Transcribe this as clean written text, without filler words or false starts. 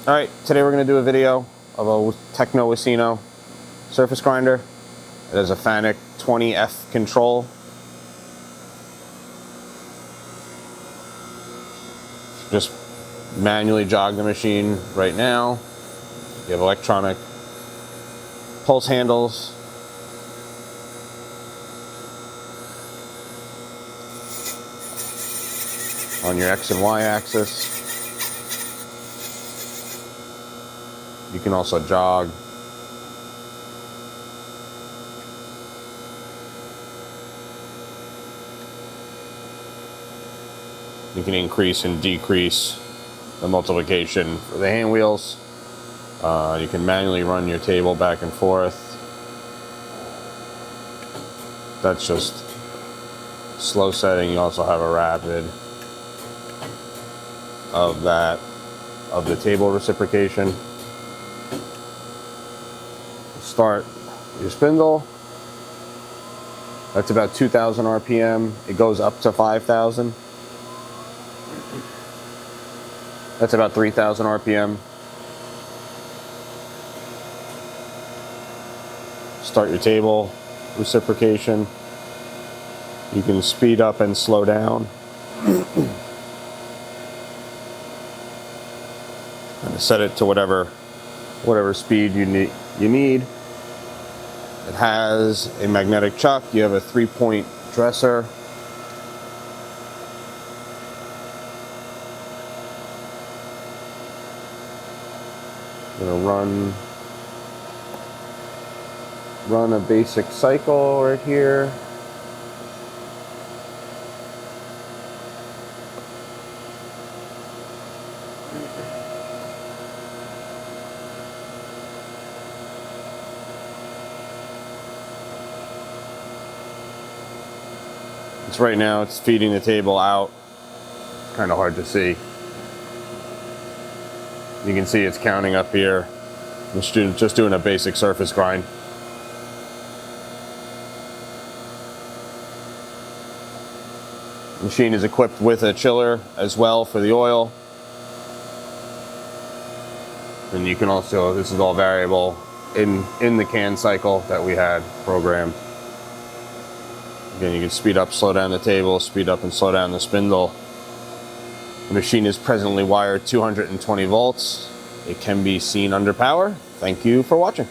Alright, today we're going to do a video of a Techno Wacino surface grinder. It has a Fanuc 20F control. Just manually jog the machine right now. You have electronic pulse handles. On your X and Y axis. You can also jog. You can increase and decrease the multiplication for the hand wheels. You can manually run your table back and forth. That's just slow setting. You also have a rapid of the table reciprocation. Start your spindle. That's about 2,000 RPM. It goes up to 5,000. That's about 3,000 RPM. Start your table reciprocation. You can speed up and slow down. And set it to whatever speed you need. It has a magnetic chuck. You have a 3-point dresser. I'm gonna run a basic cycle right here. Right now it's feeding the table out. Kind of hard to see. You can see it's counting up here. I'm just doing a basic surface grind. The machine is equipped with a chiller as well for the oil. And you can also, this is all variable in the can cycle that we had programmed. Again, you can speed up, slow down the table, speed up and slow down the spindle. The machine is presently wired 220 volts. It can be seen under power. Thank you for watching.